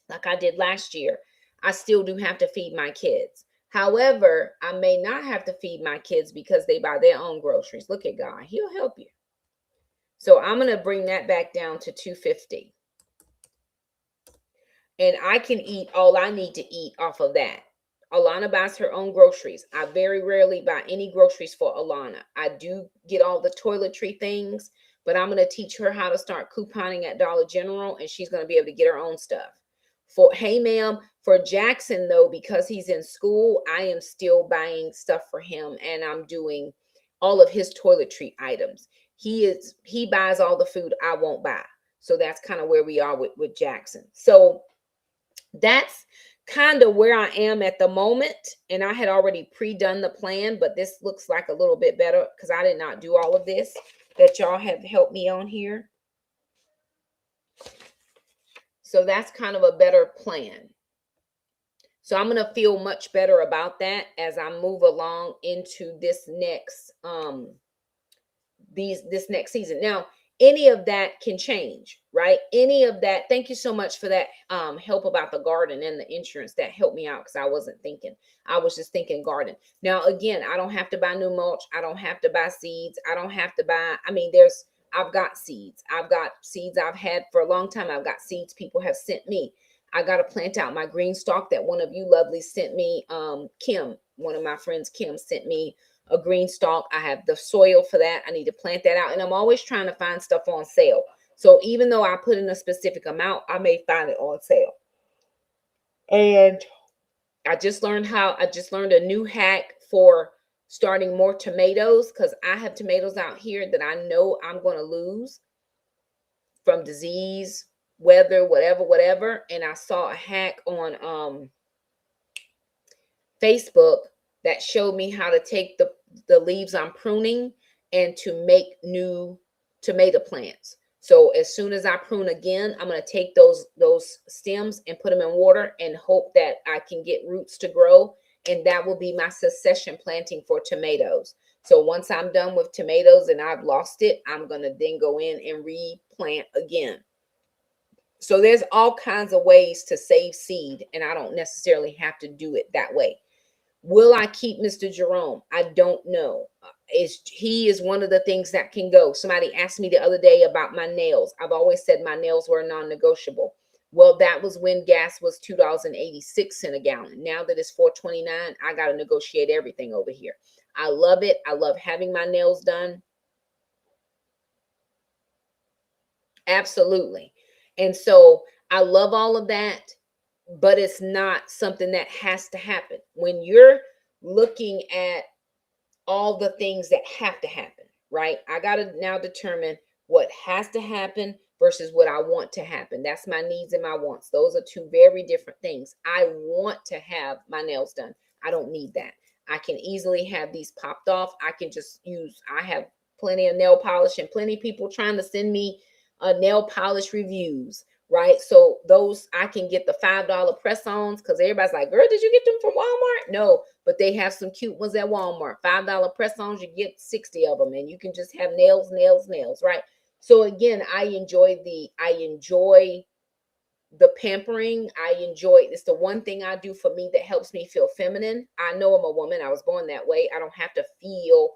like I did last year. I still do have to feed my kids. However, I may not have to feed my kids because they buy their own groceries. Look at God. He'll help you. So I'm going to bring that back down to 250. And I can eat all I need to eat off of that. Alana buys her own groceries. I very rarely buy any groceries for Alana. I do get all the toiletry things, but I'm going to teach her how to start couponing at Dollar General, and she's going to be able to get her own stuff. Hey ma'am, for Jackson though, because he's in school, I am still buying stuff for him, and I'm doing all of his toiletry items. He buys all the food I won't buy. So that's kind of where we are with Jackson. So that's kind of where I am at the moment. And I had already pre-done the plan, but this looks like a little bit better because I did not do all of this that y'all have helped me on here. So that's kind of a better plan. So I'm going to feel much better about that as I move along into this next this next season. Now, any of that can change, right? Any of that. Thank you so much for that help about the garden and the insurance. That helped me out because I wasn't thinking. I was just thinking garden. Now, again, I don't have to buy new mulch. I don't have to buy seeds. I don't have to buy, I mean, I've got seeds. I've got seeds I've had for a long time. I've got seeds people have sent me. I got to plant out my green stalk that one of you lovely sent me. Kim, one of my friends, Kim, sent me a green stalk. I have the soil for that. I need to plant that out. And I'm always trying to find stuff on sale. So even though I put in a specific amount, I may find it on sale. And I just learned a new hack for starting more tomatoes, because I have tomatoes out here that I know I'm going to lose from disease, weather, whatever. And I saw a hack on Facebook that showed me how to take the leaves I'm pruning and to make new tomato plants. So as soon as I prune again, I'm going to take those stems and put them in water and hope that I can get roots to grow. And that will be my succession planting for tomatoes. So once I'm done with tomatoes and I've lost it, I'm going to then go in and replant again. So there's all kinds of ways to save seed, and I don't necessarily have to do it that way. Will I keep Mr. Jerome? I don't know. He is one of the things that can go. Somebody asked me the other day about my nails. I've always said my nails were non-negotiable. Well, that was when gas was $2.86 a gallon. Now that it's $4.29, I got to negotiate everything over here. I love it. I love having my nails done. Absolutely. And so I love all of that, but it's not something that has to happen. When you're looking at all the things that have to happen, right? I got to now determine what has to happen versus what I want to happen. That's my needs and my wants. Those are two very different things. I want to have my nails done. I don't need that. I can easily have these popped off. I can just I have plenty of nail polish and plenty of people trying to send me nail polish reviews, right? So those, I can get the $5 press-ons, because everybody's like, girl, did you get them from Walmart? No, but they have some cute ones at Walmart. $5 press-ons, you get 60 of them, and you can just have nails, right? So again, I enjoy the pampering. It's the one thing I do for me that helps me feel feminine. I know I'm a woman. I was born that way. I don't have to feel,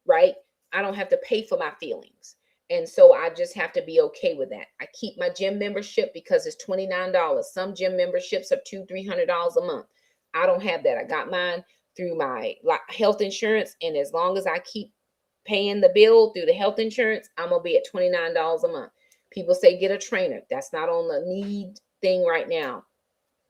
right? I don't have to pay for my feelings. And so I just have to be okay with that. I keep my gym membership because it's $29. Some gym memberships are $200-$300 a month. I don't have that. I got mine through my health insurance. And as long as I keep paying the bill through the health insurance, I'm going to be at $29 a month. People say get a trainer. That's not on the need thing right now.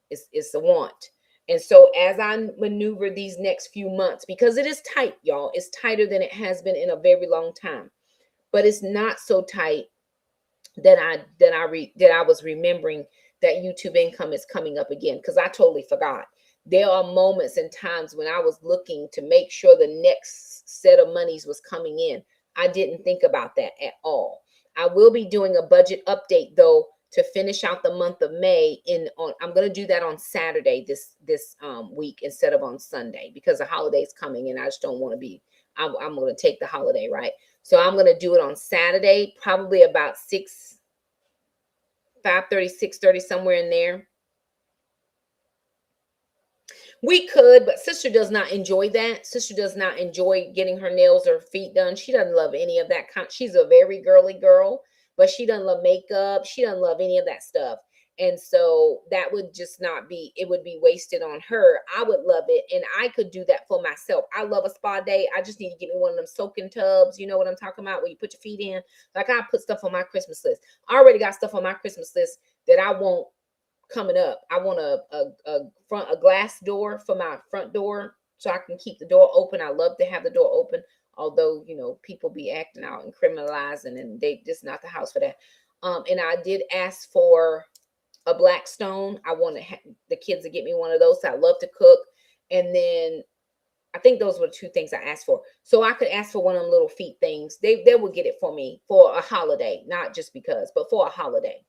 It's a want. And so as I maneuver these next few months, because it is tight, y'all, it's tighter than it has been in a very long time. But it's not so tight that I was remembering that YouTube income is coming up again, because I totally forgot. There are moments and times when I was looking to make sure the next set of monies was coming in. I didn't think about that at all. I will be doing a budget update though to finish out the month of May. I'm going to do that on Saturday this week instead of on Sunday, because the holiday's coming and I just don't want to be. I'm going to take the holiday, right? So I'm going to do it on Saturday, probably about 5:30, 6:30, somewhere in there. We could, but sister does not enjoy that. Sister does not enjoy getting her nails or feet done. She doesn't love any of that kind. She's a very girly girl, but she doesn't love makeup. She doesn't love any of that stuff. And so that would just not be, it would be wasted on her. I would love it. And I could do that for myself. I love a spa day. I just need to get me one of them soaking tubs. You know what I'm talking about? Where you put your feet in. Like, I put stuff on my Christmas list. I already got stuff on my Christmas list that I want coming up. I want a glass door for my front door so I can keep the door open. I love to have the door open, although, you know, people be acting out and criminalizing, and they just not the house for that. And I did ask for a black stone. I want to the kids to get me one of those. I love to cook. And then I think those were the two things I asked for. So I could ask for one of them little feet things. They will get it for me for a holiday, not just because, but for a holiday.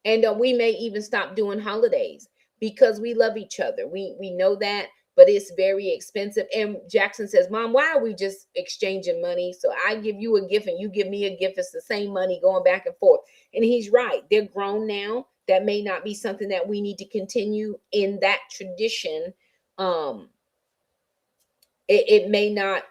And we may even stop doing holidays because we love each other. We know that, but it's very expensive. And Jackson says, Mom, why are we just exchanging money? So I give you a gift and you give me a gift. It's the same money going back and forth. And he's right. They're grown now. That may not be something that we need to continue in that tradition. Um, it may not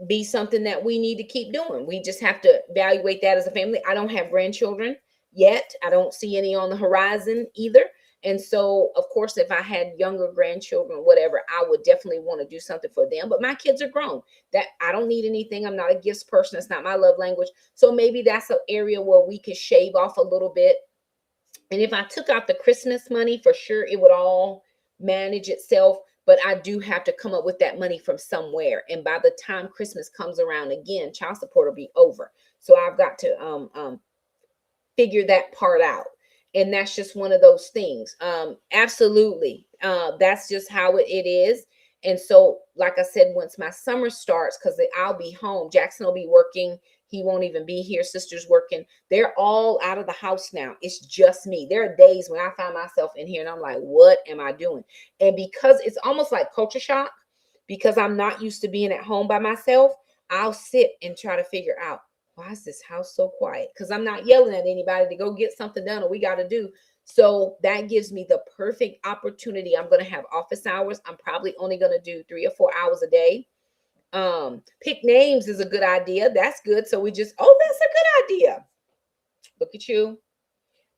be something that we need to keep doing. We just have to evaluate that as a family. I don't have grandchildren yet. I don't see any on the horizon either. And so, of course, if I had younger grandchildren, whatever, I would definitely want to do something for them. But my kids are grown. That I don't need anything. I'm not a gifts person. It's not my love language. So maybe that's an area where we could shave off a little bit. And if I took out the Christmas money, for sure it would all manage itself. But I do have to come up with that money from somewhere. And by the time Christmas comes around again, child support will be over. So I've got to figure that part out. And that's just one of those things. Absolutely. That's just how it is. And so, like I said, once my summer starts, because I'll be home, Jackson will be working. He won't even be here. Sister's working. They're all out of the house now. It's just me. There are days when I find myself in here and I'm like, what am I doing? And because it's almost like culture shock, because I'm not used to being at home by myself, I'll sit and try to figure out, why is this house so quiet? Because I'm not yelling at anybody to go get something done or we got to do. So that gives me the perfect opportunity. I'm going to have office hours. I'm probably only going to do 3 or 4 hours a day. Pick names is a good idea. That's good. So we just, oh, that's a good idea. Look at you.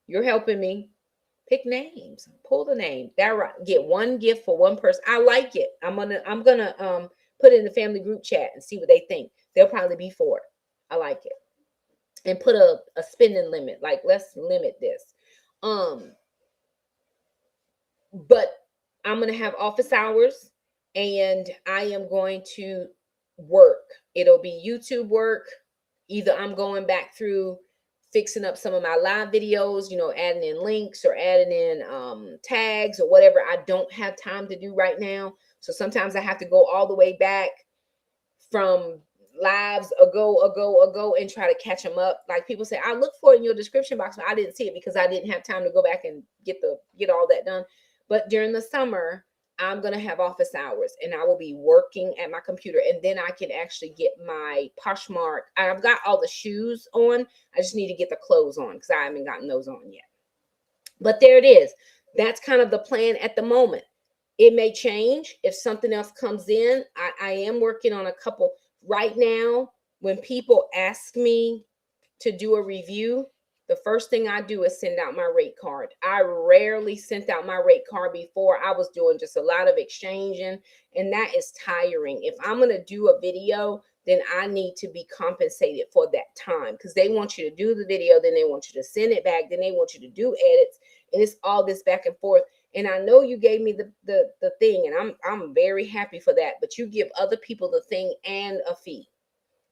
You're helping me. Pick names. Pull the name. That right. Get one gift for one person. I like it. I'm gonna put it in the family group chat and see what they think. They'll probably be for it. I like it. And put a spending limit. Like, let's limit this. But I'm going to have office hours and I am going to work. It'll be YouTube work. Either I'm going back through fixing up some of my live videos, you know, adding in links or adding in tags or whatever I don't have time to do right now. So sometimes I have to go all the way back from lives ago and try to catch them up. Like people say, I look for it in your description box, but I didn't see it because I didn't have time to go back and get all that done. But during the summer, I'm gonna have office hours and I will be working at my computer, and then I can actually get my Poshmark. I've got all the shoes on. I just need to get the clothes on because I haven't gotten those on yet. But there it is. That's kind of the plan at the moment. It may change if something else comes in. I am working on a couple right now. When people ask me to do a review, the first thing I do is send out my rate card. I rarely sent out my rate card before. I was doing just a lot of exchanging, and that is tiring. If I'm going to do a video, then I need to be compensated for that time, because they want you to do the video, then they want you to send it back, then they want you to do edits, and it's all this back and forth. And I know you gave me the thing, and I'm very happy for that, but you give other people the thing and a fee.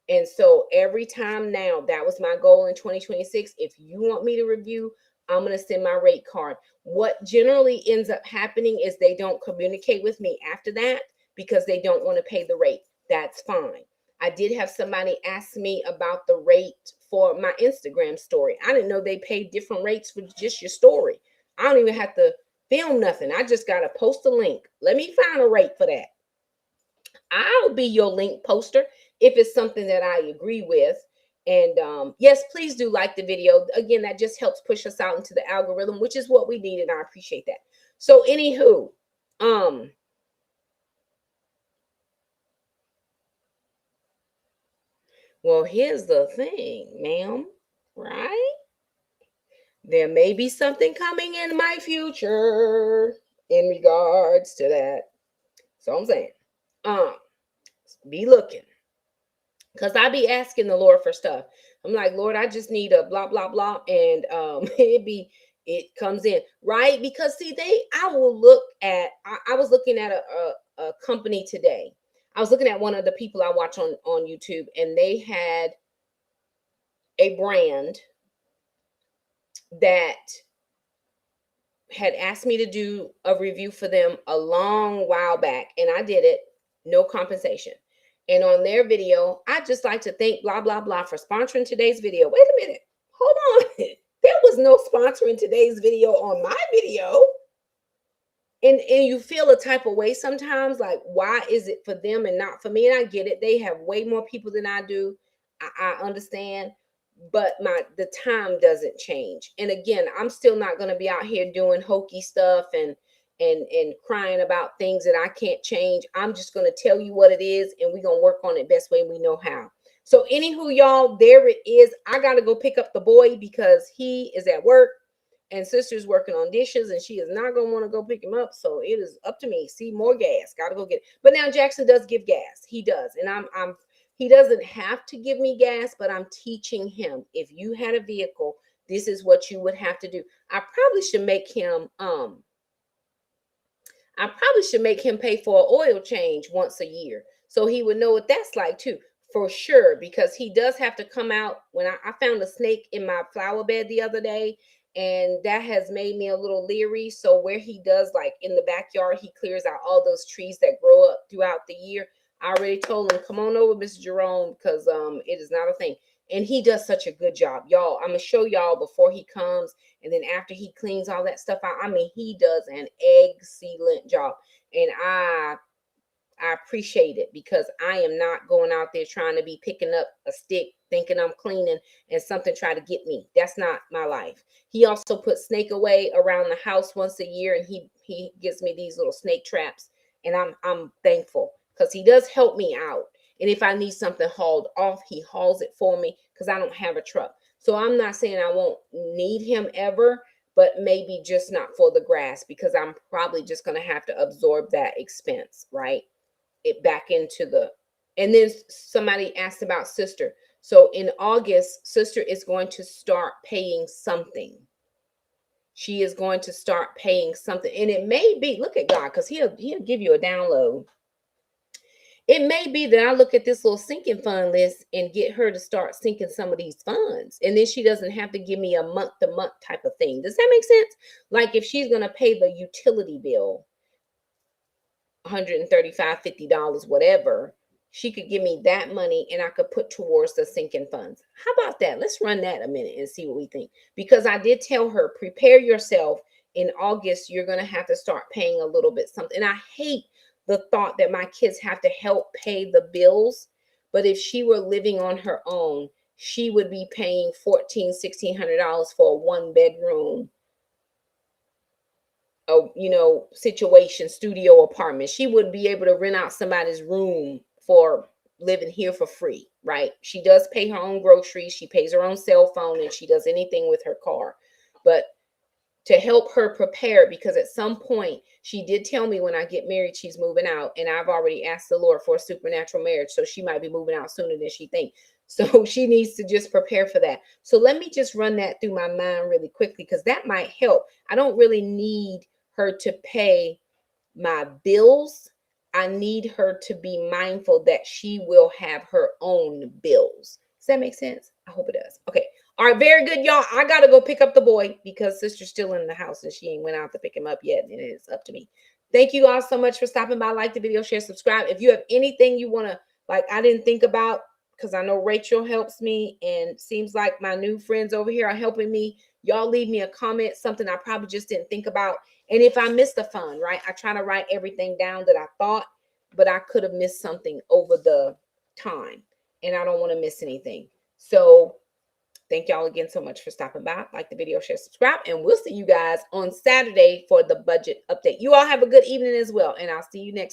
And so every time now, that was my goal in 2026. If you want me to review, I'm going to send my rate card. What generally ends up happening is they don't communicate with me after that because they don't want to pay the rate. That's fine. I did have somebody ask me about the rate for my Instagram story. I didn't know they paid different rates for just your story. I don't even have to film nothing. I just got to post a link. Let me find a rate for that. I'll be your link poster if it's something that I agree with. And yes, please do like the video. Again, that just helps push us out into the algorithm, which is what we need, and I appreciate that. So anywho, well, here's the thing, ma'am, right? There may be something coming in my future in regards to that. So I'm saying, um, be looking. Because I be asking the Lord for stuff. I'm like, Lord, I just need a blah, blah, blah. And it comes in, right? Because see, I will look at, I was looking at a company today. I was looking at one of the people I watch on YouTube, and they had a brand that had asked me to do a review for them a long while back, and I did it, no compensation. And on their video, I just like to thank blah blah blah for sponsoring today's video. Wait a minute, hold on. There was no sponsoring today's video on my video. And you feel a type of way sometimes, like, why is it for them and not for me? And I get it, they have way more people than I do. I understand, but the time doesn't change. And again, I'm still not going to be out here doing hokey stuff and crying about things that I can't change. I'm just going to tell you what it is, and we're going to work on it best way we know how. So anywho, y'all, there it is. I got to go pick up the boy because he is at work, and sister's working on dishes, and she is not going to want to go pick him up. So it is up to me. See, more gas. Got to go get it. But now Jackson does give gas. He does. And he doesn't have to give me gas, but I'm teaching him. If you had a vehicle, this is what you would have to do. I probably should make him pay for an oil change once a year, so he would know what that's like too, for sure, because he does have to come out. When I found a snake in my flower bed the other day, and that has made me a little leery. So where he does, like in the backyard, he clears out all those trees that grow up throughout the year. I already told him, come on over, Mr. Jerome, because it is not a thing. And he does such a good job, y'all. I'm gonna show y'all before he comes, and then after he cleans all that stuff out. I mean, he does an excellent job, and I appreciate it, because I am not going out there trying to be picking up a stick thinking I'm cleaning and something try to get me. That's not my life. He also puts snake away around the house once a year, and he gives me these little snake traps, and I'm thankful, because he does help me out. And if I need something hauled off, he hauls it for me, because I don't have a truck. So I'm not saying I won't need him ever, but maybe just not for the grass, because I'm probably just going to have to absorb that expense, right? It back into the. And then somebody asked about sister. So in August, sister is going to start paying something. She is going to start paying something, and it may be, look at God, because he'll give you a download. It may be that I look at this little sinking fund list and get her to start sinking some of these funds, and then she doesn't have to give me a month to month type of thing. Does that make sense? Like if she's going to pay the utility bill, $135, $50, whatever, she could give me that money, and I could put towards the sinking funds. How about that? Let's run that a minute and see what we think. Because I did tell her, prepare yourself. In August, you're going to have to start paying a little bit something. And I hate the thought that my kids have to help pay the bills. But if she were living on her own, she would be paying $1,400, $1,600 for a 1-bedroom situation, studio apartment. She wouldn't be able to rent out somebody's room for living here for free, right? She does pay her own groceries, she pays her own cell phone, and she does anything with her car. But to help her prepare, because at some point she did tell me when I get married she's moving out, and I've already asked the Lord for a supernatural marriage, so she might be moving out sooner than she thinks. So she needs to just prepare for that. So let me just run that through my mind really quickly, because that might help. I don't really need her to pay my bills. I need her to be mindful that she will have her own bills. Does that make sense? I hope it does. Okay. All right. Very good, y'all. I got to go pick up the boy, because sister's still in the house and she ain't went out to pick him up yet. And it's up to me. Thank you all so much for stopping by. Like the video, share, subscribe. If you have anything you want to, like, I didn't think about, because I know Rachel helps me, and seems like my new friends over here are helping me. Y'all leave me a comment, something I probably just didn't think about. And if I missed a fund, right, I try to write everything down that I thought, but I could have missed something over the time, and I don't want to miss anything. So thank y'all again so much for stopping by. Like the video, share, subscribe, and we'll see you guys on Saturday for the budget update. You all have a good evening as well, and I'll see you next